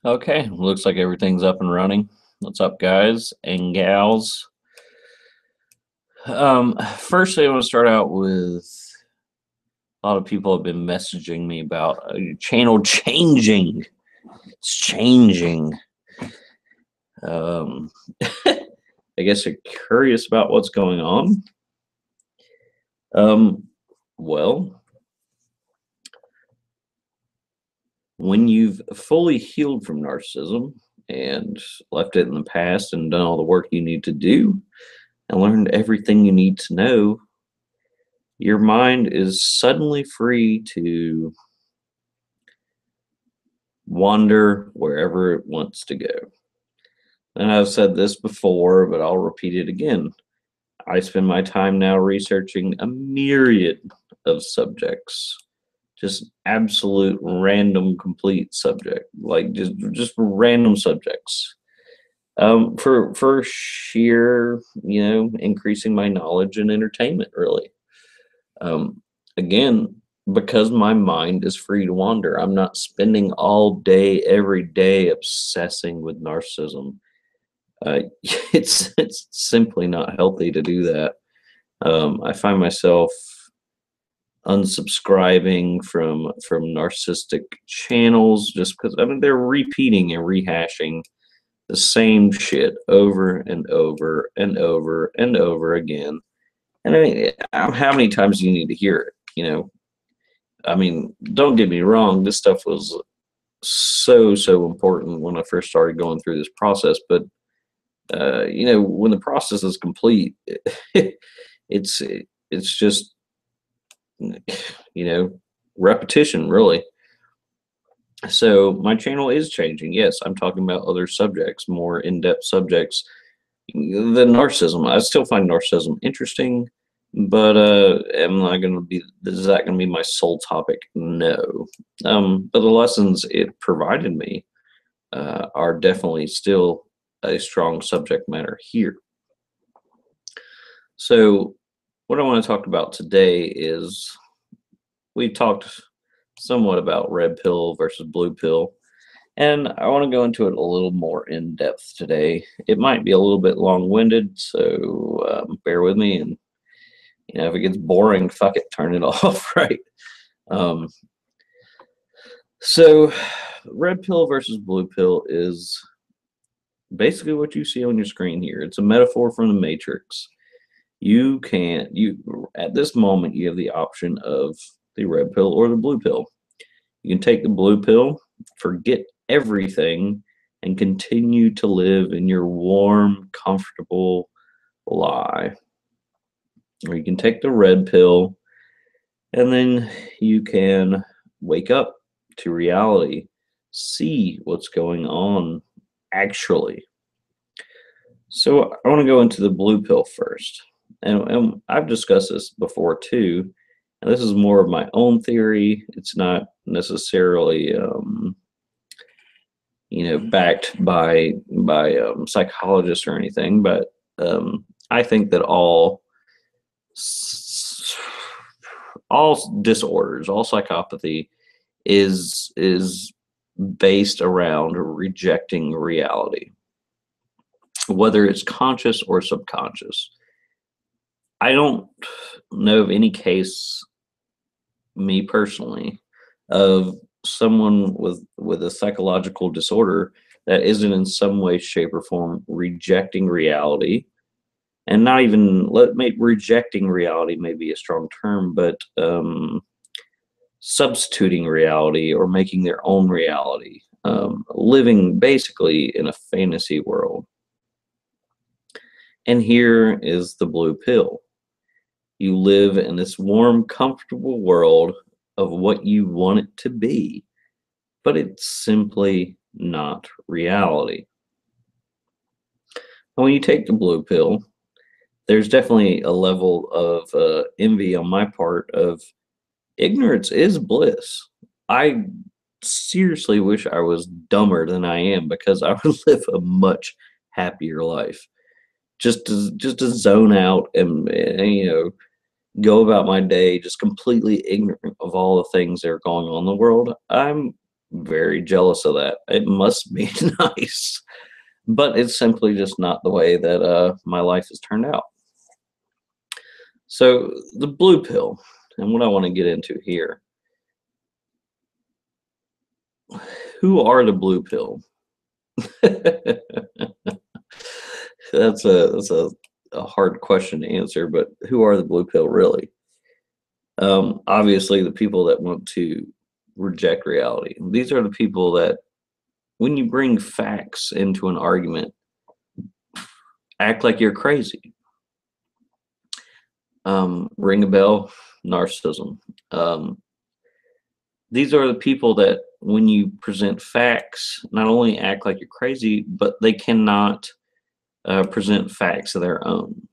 Okay, looks like everything's up and running. What's up, guys and gals? Firstly, I want to start out with a lot of people have been messaging me about channel changing. It's changing. Um, I guess you're curious about what's going on. Well, when you've fully healed from narcissism and left it in the past and done all the work you need to do and learned everything you need to know, your mind is suddenly free to wander wherever it wants to go. And I've said this before, but I'll repeat it again. I spend my time now researching a myriad of subjects, just absolute random, complete subject, like just random subjects. For sheer, increasing my knowledge and entertainment, really. Again, because my mind is free to wander. I'm not spending all day, every day obsessing with narcissism. It's simply not healthy to do that. I find myself unsubscribing from narcissistic channels just because they're repeating and rehashing the same shit over and over and over and over again. And how many times do you need to hear it? Don't get me wrong, this stuff was so important when I first started going through this process, but when the process is complete, it's just repetition, really. So my channel is changing. Yes, I'm talking about other subjects, more in-depth subjects than narcissism. I still find narcissism interesting, but is that gonna be my sole topic? No. But the lessons it provided me are definitely still a strong subject matter here. So what I want to talk about today is we've talked somewhat about red pill versus blue pill, and I want to go into it a little more in depth today. It might be a little bit long-winded, so bear with me, and if it gets boring, fuck it, turn it off, right? So red pill versus blue pill is basically what you see on your screen here. It's a metaphor from the Matrix. At this moment, you have the option of the red pill or the blue pill. You can take the blue pill, forget everything, and continue to live in your warm, comfortable lie. Or you can take the red pill, and then you can wake up to reality, see what's going on actually. So I want to go into the blue pill first. And I've discussed this before too. And this is more of my own theory. It's not necessarily, backed by psychologists or anything. But I think that all disorders, all psychopathy, is based around rejecting reality, whether it's conscious or subconscious. I don't know of any case, me personally, of someone with a psychological disorder that isn't in some way, shape, or form rejecting reality. And not even rejecting reality may be a strong term, but substituting reality or making their own reality, living basically in a fantasy world. And here is the blue pill. You live in this warm, comfortable world of what you want it to be, but it's simply not reality. And when you take the blue pill, there's definitely a level of envy on my part of ignorance is bliss. I seriously wish I was dumber than I am, because I would live a much happier life. Just to zone out and go about my day just completely ignorant of all the things that are going on in the world. I'm very jealous of that. It must be nice, but it's simply just not the way that my life has turned out. So the blue pill, and what I want to get into here. Who are the blue pill? That's a hard question to answer, but who are the blue pill really? Obviously, the people that want to reject reality. These are the people that, when you bring facts into an argument, act like you're crazy. Ring a bell, narcissism. These are the people that, when you present facts, not only act like you're crazy, but they cannot present facts of their own.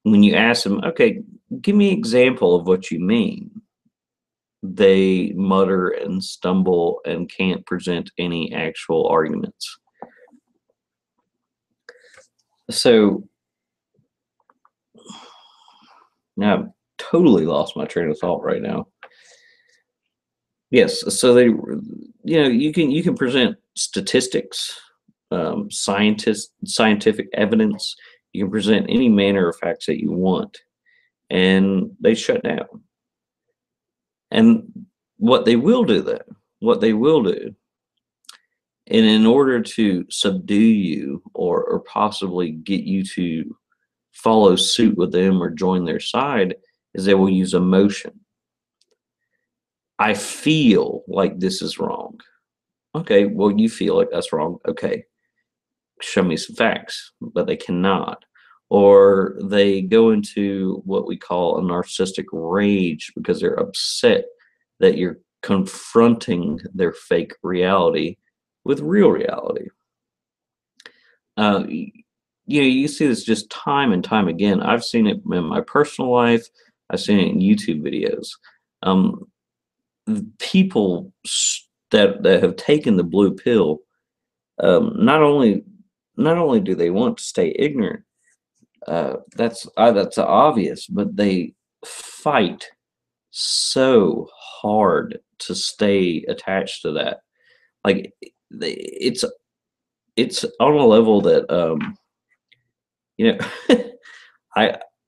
When you ask them, okay, give me an example of what you mean, they mutter and stumble and can't present any actual arguments. So now I've totally lost my train of thought right now. Yes, so they, you can present statistics, scientific evidence. You can present any manner of facts that you want, and they shut down. And what they will do, and in order to subdue you or possibly get you to follow suit with them or join their side, is they will use emotion. I feel like this is wrong. Okay, well, you feel like that's wrong. Okay, show me some facts, but they cannot. Or they go into what we call a narcissistic rage because they're upset that you're confronting their fake reality with real reality. You see this just time and time again. I've seen it in my personal life. I've seen it in YouTube videos. People that have taken the blue pill, not only do they want to stay ignorant, that's obvious, but they fight so hard to stay attached to that. Like it's on a level that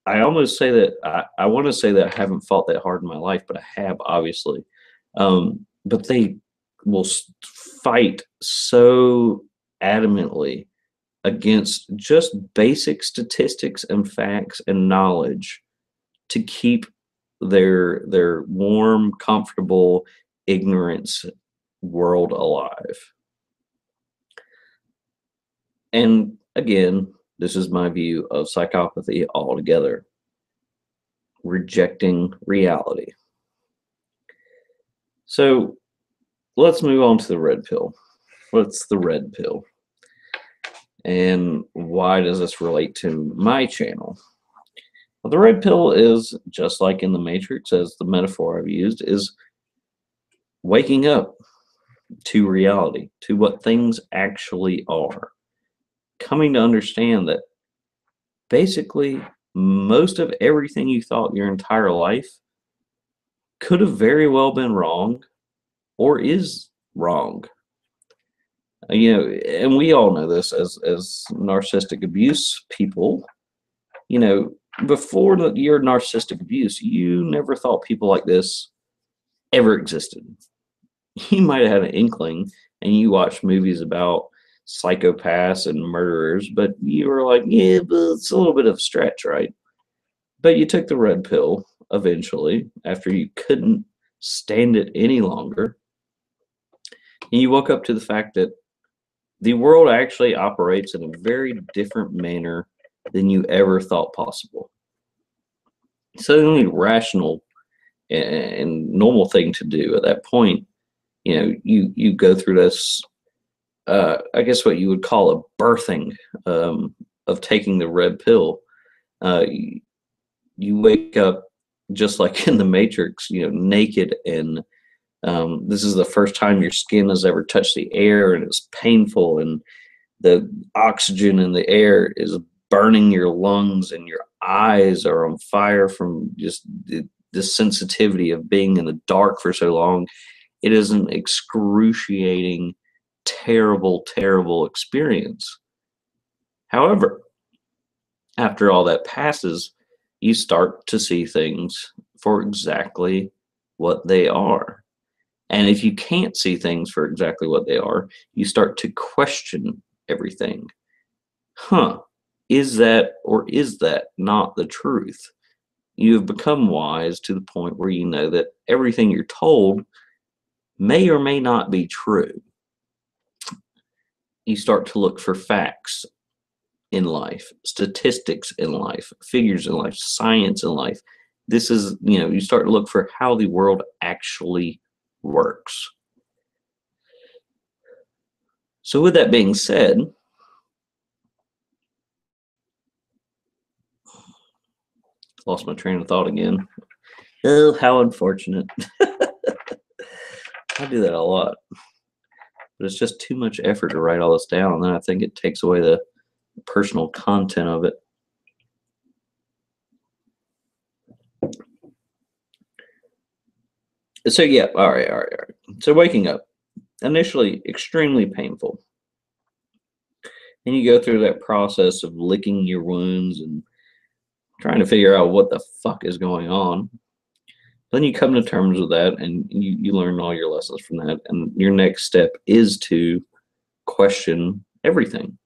I almost say that I want to say that I haven't fought that hard in my life, but I have, obviously. But they will fight so adamantly against just basic statistics and facts and knowledge to keep their warm, comfortable ignorance world alive. And again, this is my view of psychopathy altogether. Rejecting reality. So let's move on to the red pill. What's the red pill? And why does this relate to my channel? Well, the red pill is, just like in the Matrix, as the metaphor I've used, is waking up to reality, to what things actually are. Coming to understand that basically most of everything you thought your entire life could have very well been wrong or is wrong. And we all know this as narcissistic abuse people. Before your narcissistic abuse, you never thought people like this ever existed. You might have had an inkling, and you watched movies about psychopaths and murderers, but you were like, yeah, but it's a little bit of a stretch, right? But you took the red pill eventually after you couldn't stand it any longer, and you woke up to the fact that the world actually operates in a very different manner than you ever thought possible. So the only rational and normal thing to do at that point, you go through this, I guess what you would call a birthing of taking the red pill. You wake up just like in the Matrix, naked, and this is the first time your skin has ever touched the air, and it's painful, and the oxygen in the air is burning your lungs, and your eyes are on fire from just the sensitivity of being in the dark for so long. It is an excruciating, terrible, terrible experience. However, after all that passes, you start to see things for exactly what they are. And if you can't see things for exactly what they are, you start to question everything. Is that or is that not the truth? You have become wise to the point where you know that everything you're told may or may not be true. You start to look for facts in life, statistics in life, figures in life, science in life. This is, you start to look for how the world actually works. So with that being said, lost my train of thought again. Oh, how unfortunate. I do that a lot. But it's just too much effort to write all this down, and then I think it takes away the personal content of it. So yeah, all right. So waking up, initially extremely painful. And you go through that process of licking your wounds and trying to figure out what the fuck is going on. Then you come to terms with that, and you learn all your lessons from that. And your next step is to question everything.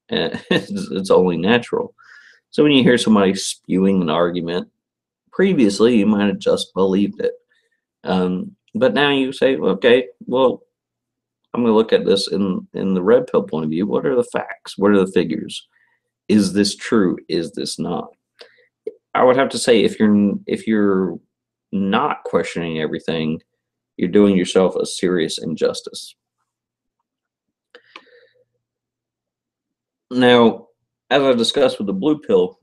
And it's only natural. So when you hear somebody spewing an argument, previously you might have just believed it. But now you say, okay, well, I'm going to look at this in the red pill point of view. What are the facts? What are the figures? Is this true? Is this not? I would have to say if you're not questioning everything, you're doing yourself a serious injustice. Now, as I discussed with the blue pill,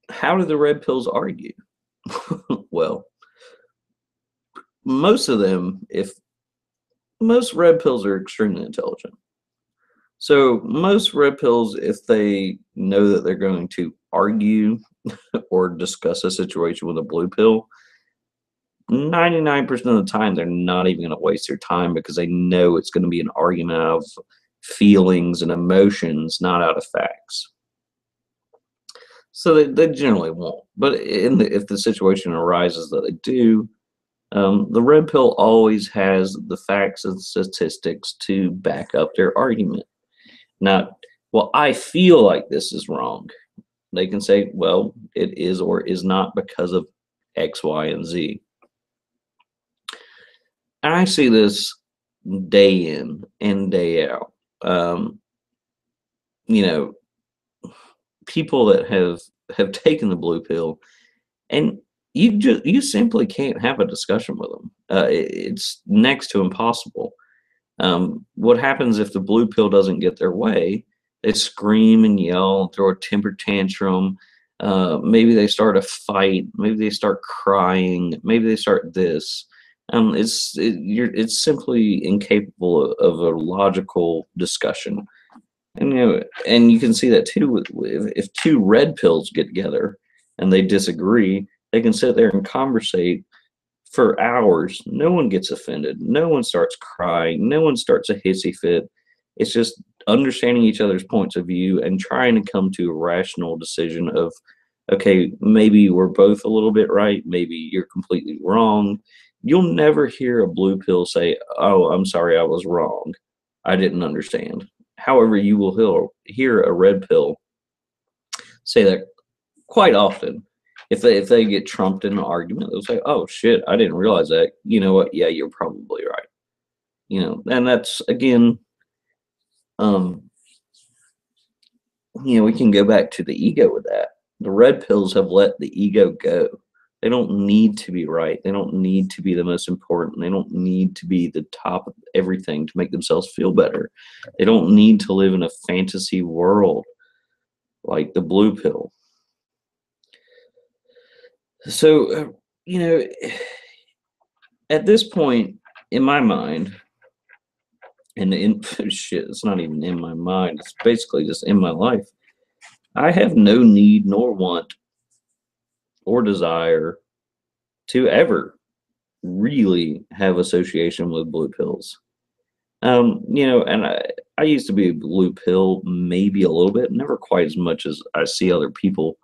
how do the red pills argue? Well, most red pills are extremely intelligent. So most red pills, if they know that they're going to argue or discuss a situation with a blue pill, 99% of the time, they're not even going to waste their time because they know it's going to be an argument out of feelings and emotions, not out of facts. So they generally won't. But if the situation arises that they do, the red pill always has the facts and statistics to back up their argument. Now, well, I feel like this is wrong. They can say, well, it is or is not because of X, Y, and Z. And I see this day in and day out. People that have taken the blue pill, and you simply can't have a discussion with them. It's next to impossible. What happens if the blue pill doesn't get their way? They scream and yell, throw a temper tantrum. Maybe they start a fight. Maybe they start crying. Maybe they start this. It's simply incapable of a logical discussion. And you can see that too if two red pills get together and they disagree, they can sit there and conversate for hours. No one gets offended. No one starts crying. No one starts a hissy fit. It's just understanding each other's points of view and trying to come to a rational decision of, okay, maybe we're both a little bit right. Maybe you're completely wrong. You'll never hear a blue pill say, oh, I'm sorry, I was wrong. I didn't understand. However, you will hear a red pill say that quite often. If they get trumped in an argument, they'll say, oh, shit, I didn't realize that. You know what? Yeah, you're probably right. And that's, again, we can go back to the ego with that. The red pills have let the ego go. They don't need to be right. They don't need to be the most important. They don't need to be the top of everything to make themselves feel better. They don't need to live in a fantasy world like the blue pill. So, at this point in my mind, and shit, it's not even in my mind, it's basically just in my life, I have no need nor want or desire to ever really have association with blue pills. And I used to be a blue pill maybe a little bit, never quite as much as I see other people.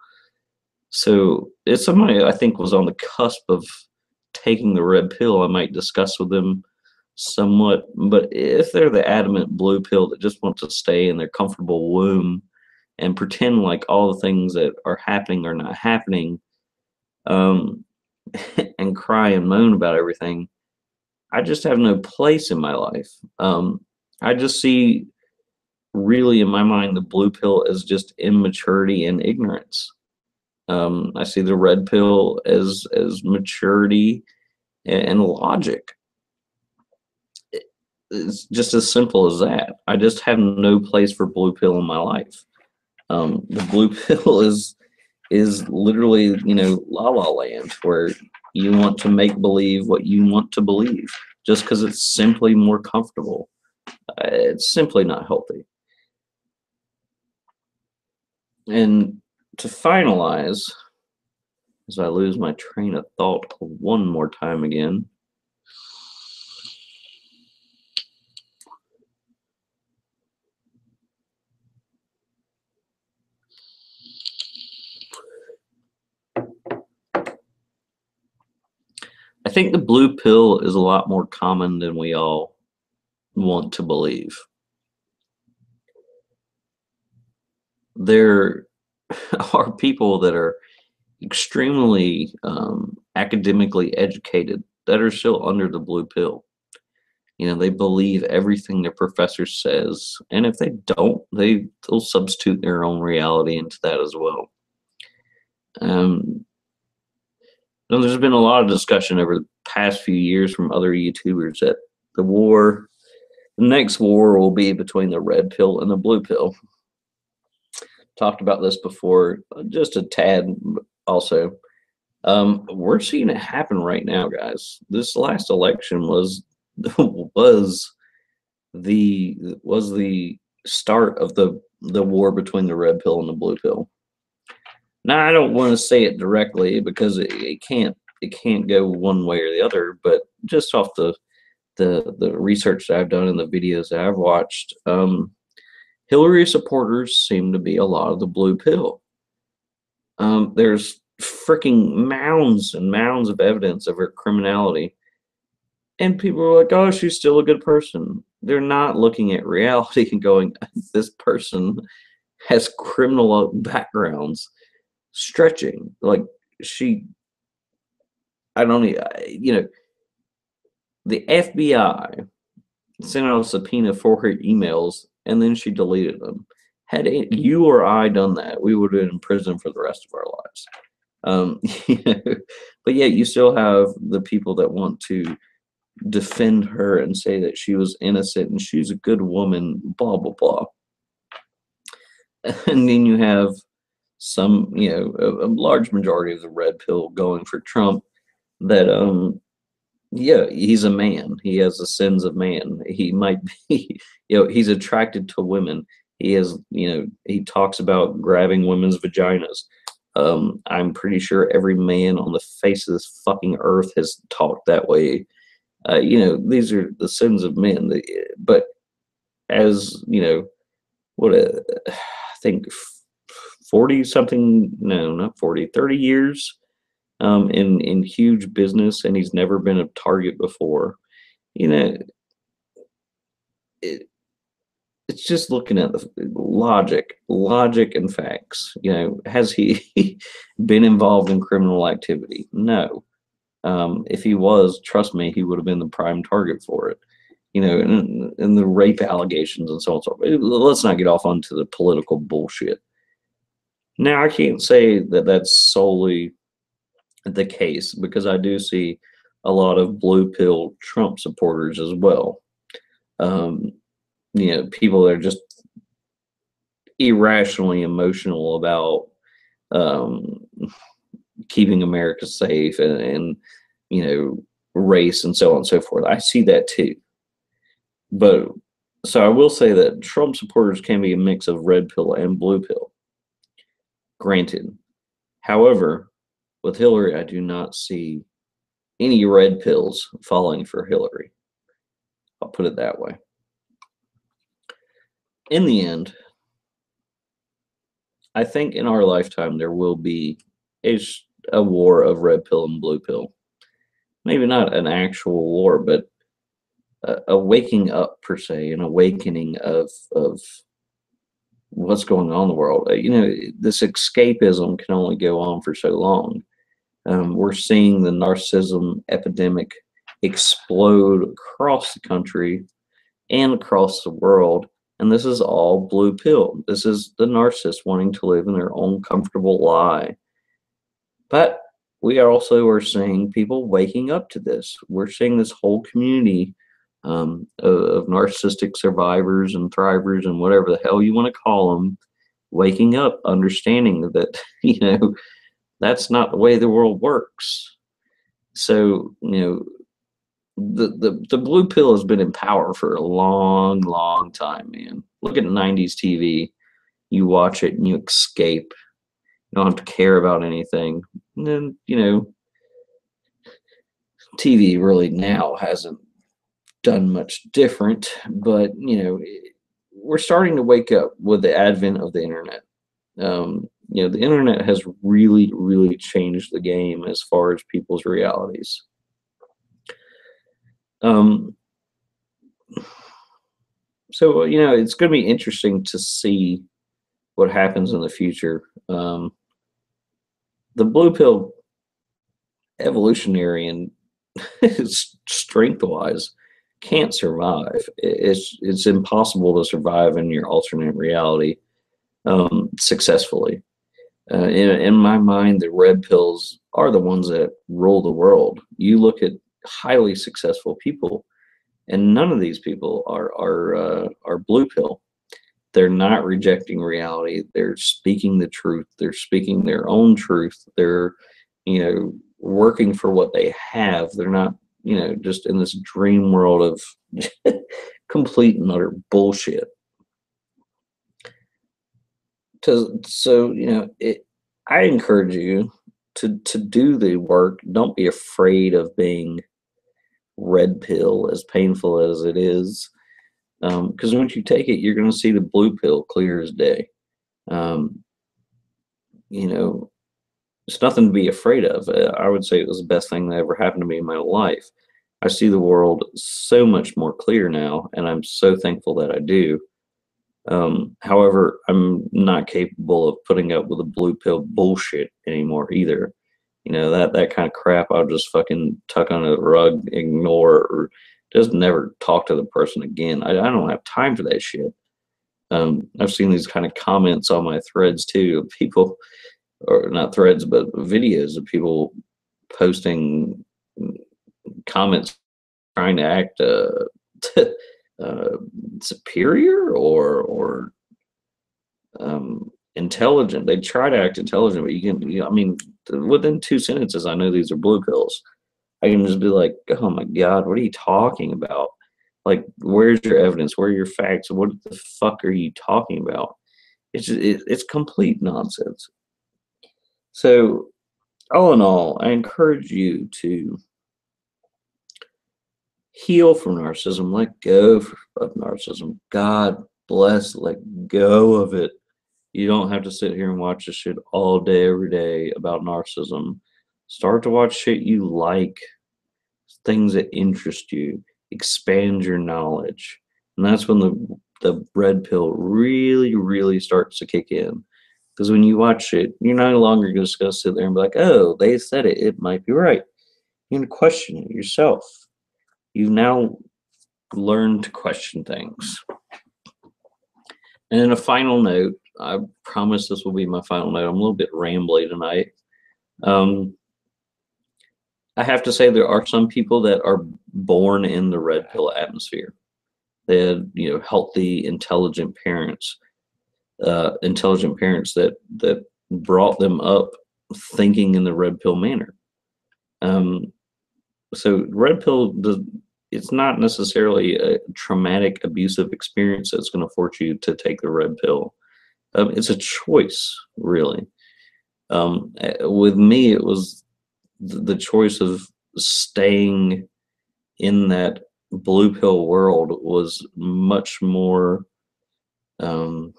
So it's somebody I think was on the cusp of taking the red pill. I might discuss with them somewhat, but if they're the adamant blue pill that just want to stay in their comfortable womb and pretend like all the things that are happening are not happening, um, and cry and moan about everything, I just have no place in my life. I just see, really, in my mind, the blue pill as just immaturity and ignorance. I see the red pill as maturity and logic. It's just as simple as that. I just have no place for blue pill in my life. The blue pill is literally, la la land, where you want to make believe what you want to believe just because it's simply more comfortable. It's simply not healthy. And to finalize, as I lose my train of thought one more time again, I think the blue pill is a lot more common than we all want to believe. There are people that are extremely academically educated that are still under the blue pill. They believe everything their professor says, and if they don't, they'll substitute their own reality into that as well. There's been a lot of discussion over the past few years from other YouTubers that the next war will be between the red pill and the blue pill. Talked about this before, just a tad also. We're seeing it happen right now, guys. This last election was the start of the war between the red pill and the blue pill. Now, I don't want to say it directly because it can't go one way or the other, but just off the research that I've done and the videos that I've watched, Hillary supporters seem to be a lot of the blue pill. There's freaking mounds and mounds of evidence of her criminality, and people are like, "Oh, she's still a good person." They're not looking at reality and going, "This person has criminal backgrounds stretching like I don't even, the FBI sent out a subpoena for her emails and then she deleted them. Had you or I done that, we would have been in prison for the rest of our lives. But yet you still have the people that want to defend her and say that she was innocent and she's a good woman, blah blah blah. And then you have some, a large majority of the red pill going for Trump that yeah, he's a man. He has the sins of man. He might be, he's attracted to women. He has, he talks about grabbing women's vaginas. I'm pretty sure every man on the face of this fucking earth has talked that way. These are the sins of men. But as, I think 40 something, no, not 40, 30 years in huge business, and he's never been a target before. It's just looking at the logic and facts. Has he been involved in criminal activity? No. If he was, trust me, he would have been the prime target for it. And the rape allegations and so on and so forth. Let's not get off onto the political bullshit. Now, I can't say that that's solely the case, because I do see a lot of blue pill Trump supporters as well. People that are just irrationally emotional about keeping America safe and race and so on and so forth. I see that too. But so I will say that Trump supporters can be a mix of red pill and blue pill. Granted. However, with Hillary, I do not see any red pills falling for Hillary. I'll put it that way. In the end, I think in our lifetime there will be a war of red pill and blue pill. Maybe not an actual war, but a waking up per se, an awakening of what's going on in the world. This escapism can only go on for so long. We're seeing the narcissism epidemic explode across the country and across the world. And this is all blue pill. This is the narcissist wanting to live in their own comfortable lie. But we also are seeing people waking up to this. We're seeing this whole community of narcissistic survivors and thrivers and whatever the hell you want to call them, waking up, understanding that, that's not the way the world works. So, the blue pill has been in power for a long, long time, man. Look at 90s TV. You watch it and you escape. You don't have to care about anything. And then, TV really now hasn't done much different, but, we're starting to wake up with the advent of the internet. The internet has really, really changed the game as far as people's realities. So, it's going to be interesting to see what happens in the future. The blue pill, evolutionary and strength-wise, can't survive. It's impossible to survive in your alternate reality successfully. In my mind, the red pills are the ones that rule the world. You look at highly successful people, and none of these people are blue pill. They're not rejecting reality. They're speaking the truth. They're speaking their own truth. They're, working for what they have. They're not, just in this dream world of complete and utter bullshit. So, I encourage you to do the work. Don't be afraid of being red pill, as painful as it is. Because once you take it, you're going to see the blue pill clear as day. It's nothing to be afraid of. I would say it was the best thing that ever happened to me in my life. I see the world so much more clear now, and I'm so thankful that I do. However, I'm not capable of putting up with the blue pill bullshit anymore either. That kind of crap I'll just fucking tuck under the rug, ignore, or just never talk to the person again. I don't have time for that shit. I've seen these kind of comments on my threads too, of people, or not threads, but videos of people posting comments trying to act superior or intelligent. They try to act intelligent, but within 2 sentences, I know these are blue pills. I can just be like, oh my God, what are you talking about? Like, where's your evidence? Where are your facts? What the fuck are you talking about? It's complete nonsense. So, all in all, I encourage you to heal from narcissism, let go of narcissism. God bless, let go of it. You don't have to sit here and watch this shit all day, every day about narcissism. Start to watch shit you like, things that interest you, expand your knowledge. And that's when the red pill really, really starts to kick in. Because when you watch it, you're no longer just going to sit there and be like, oh, they said it. It might be right. You're going to question it yourself. You've now learned to question things. And then a final note, I promise this will be my final note. I'm a little bit rambly tonight. I have to say there are some people that are born in the red pill atmosphere. They had, healthy, intelligent parents that brought them up thinking in the red pill manner. So red pill it's not necessarily a traumatic, abusive experience that's going to force you to take the red pill. It's a choice, really. With me, it was the choice of staying in that blue pill world was um,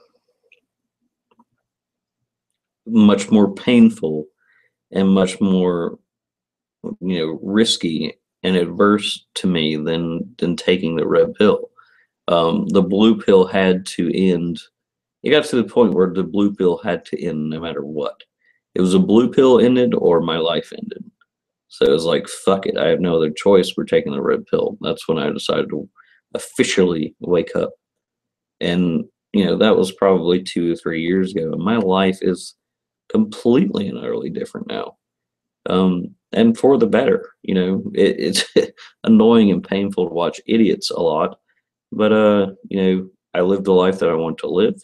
much more painful and much more, risky and adverse to me than taking the red pill. The blue pill had to end. It got to the point where the blue pill had to end no matter what. It was a blue pill ended or my life ended. So it was like, fuck it. I have no other choice. We're taking the red pill. That's when I decided to officially wake up. And, that was probably 2 or 3 years ago. My life is completely and utterly different now. And for the better. It's annoying and painful to watch idiots a lot. But, I lived the life that I want to live.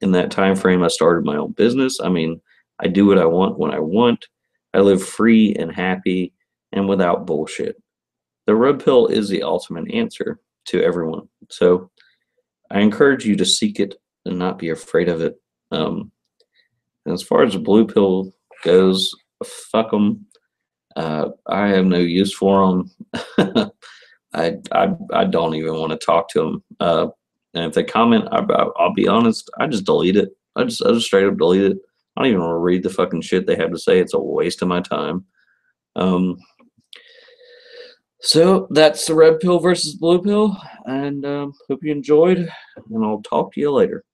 In that time frame, I started my own business. I mean, I do what I want when I want. I live free and happy and without bullshit. The red pill is the ultimate answer to everyone. So I encourage you to seek it and not be afraid of it. And as far as the blue pill goes, fuck them. I have no use for them. I don't even want to talk to them. And if they comment, I'll be honest, I just delete it. I just straight up delete it. I don't even want to read the fucking shit they have to say. It's a waste of my time. So that's the red pill versus blue pill, and hope you enjoyed, and I'll talk to you later.